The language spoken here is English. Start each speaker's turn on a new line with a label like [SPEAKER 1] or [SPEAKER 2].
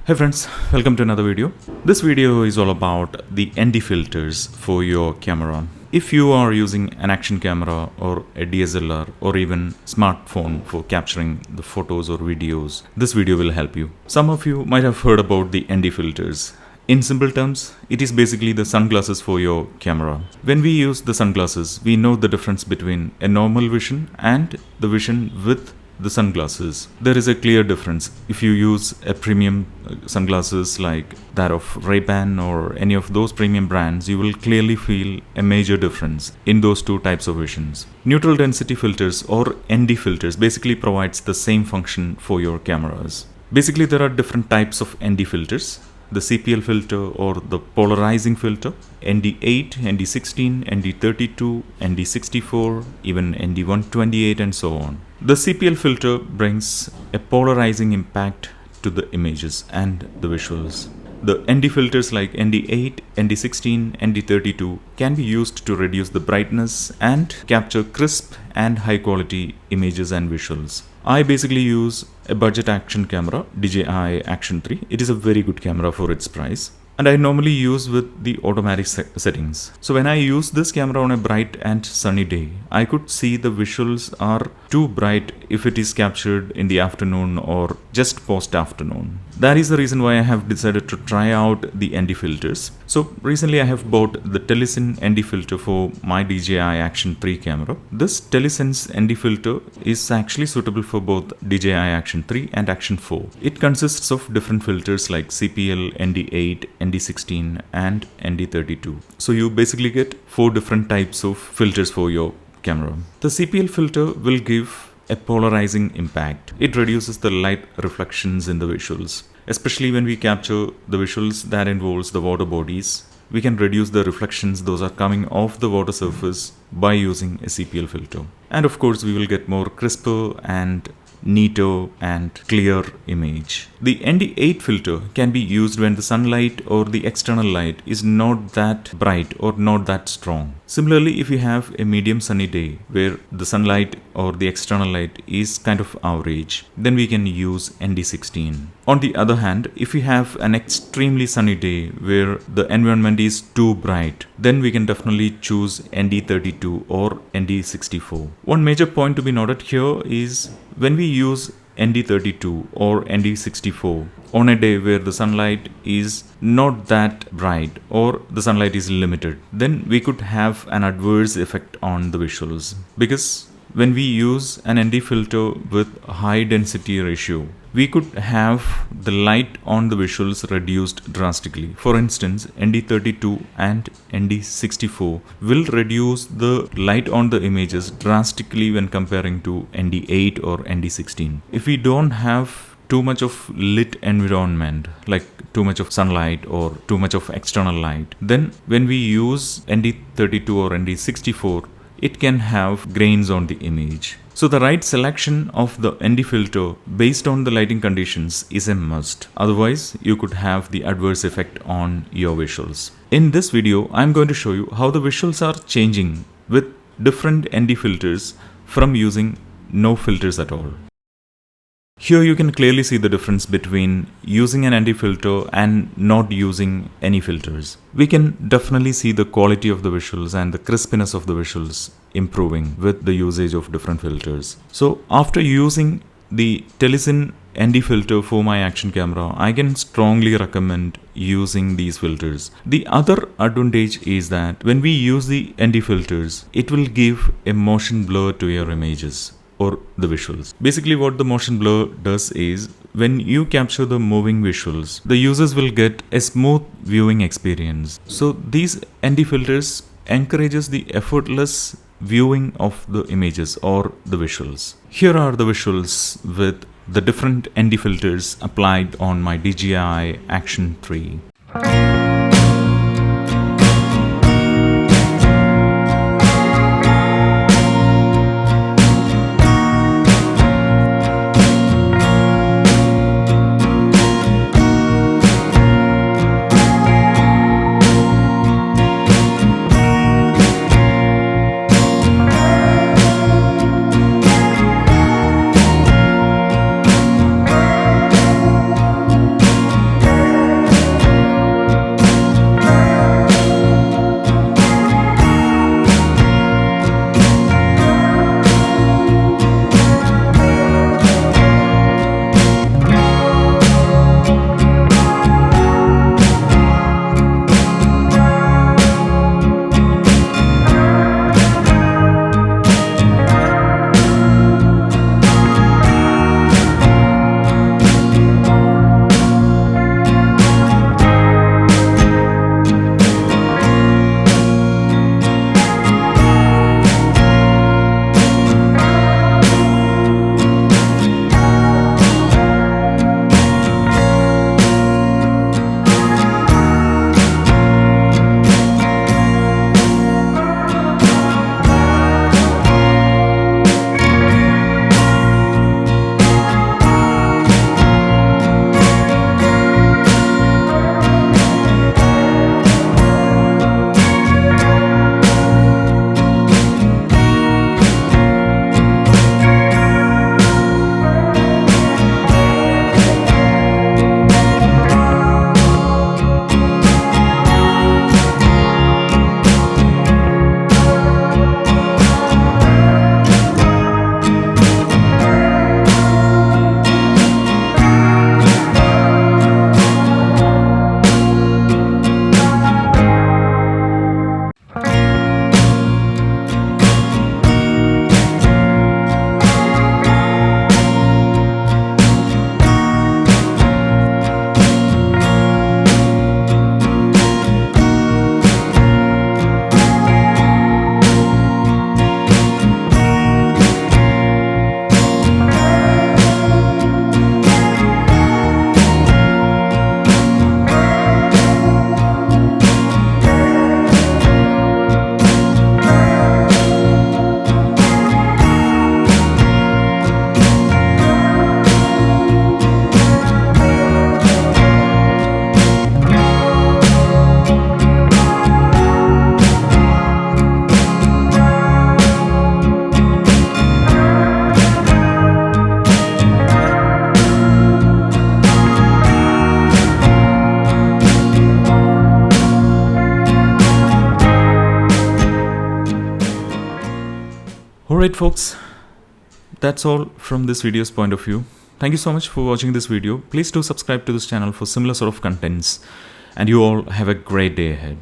[SPEAKER 1] Hey friends, welcome to another video. This video is all about the ND filters for your camera. If you are using an action camera or a DSLR or even smartphone for capturing the photos or videos, this video will help you. Some of you might have heard about the ND filters. In simple terms, it is basically the sunglasses for your camera. When we use the sunglasses, we know the difference between a normal vision and the vision with the sunglasses. There is a clear difference. If you use a premium sunglasses like that of Ray-Ban or any of those premium brands, you will clearly feel a major difference in those two types of visions. Neutral density filters or ND filters basically provides the same function for your cameras. Basically, there are different types of ND filters. The CPL filter or the polarizing filter, ND8, ND16, ND32, ND64, even ND128 and so on. The CPL filter brings a polarizing impact to the images and the visuals. The ND filters like ND8, ND16, ND32 can be used to reduce the brightness and capture crisp and high quality images and visuals. I basically use a budget action camera, DJI Action 3. It is a very good camera for its price. And I normally use with the automatic settings. So when I use this camera on a bright and sunny day, I could see the visuals are too bright if it is captured in the afternoon or just post afternoon. That is the reason why I have decided to try out the ND filters. So recently I have bought the TELESIN ND filter for my DJI Action 3 camera. This TELESIN's ND filter is actually suitable for both DJI Action 3 and Action 4. It consists of different filters like CPL, ND8, ND16 and ND32. So you basically get 4 different types of filters for your camera. The CPL filter will give a polarizing impact. It reduces the light reflections in the visuals. Especially when we capture the visuals that involves the water bodies, we can reduce the reflections those are coming off the water surface by using a CPL filter. And of course we will get more crisper and neater and clear image. The ND8 filter can be used when the sunlight or the external light is not that bright or not that strong. Similarly, if you have a medium sunny day where the sunlight or the external light is kind of average, then we can use ND16. On the other hand, if we have an extremely sunny day where the environment is too bright, then we can definitely choose ND32 or ND64. One major point to be noted here is when we use ND32 or ND64 on a day where the sunlight is not that bright or the sunlight is limited, then we could have an adverse effect on the visuals. Because when we use an ND filter with high density ratio, we could have the light on the visuals reduced drastically. For instance, ND32 and ND64 will reduce the light on the images drastically when comparing to ND8 or ND16. If we don't have too much of lit environment, like too much of sunlight or too much of external light, then when we use ND32 or ND64, it can have grains on the image. So the right selection of the ND filter based on the lighting conditions is a must. Otherwise, you could have the adverse effect on your visuals. In this video, I'm going to show you how the visuals are changing with different ND filters from using no filters at all. Here you can clearly see the difference between using an ND filter and not using any filters. We can definitely see the quality of the visuals and the crispness of the visuals improving with the usage of different filters. So after using the TELESIN ND filter for my action camera, I can strongly recommend using these filters. The other advantage is that when we use the ND filters, it will give a motion blur to your images or the visuals. Basically what the motion blur does is when you capture the moving visuals, the users will get a smooth viewing experience. So these ND filters encourages the effortless viewing of the images or the visuals. Here are the visuals with the different ND filters applied on my DJI Action 3. Alright folks, that's all from this video's point of view. Thank you so much for watching this video. Please do subscribe to this channel for similar sort of contents, and you all have a great day ahead.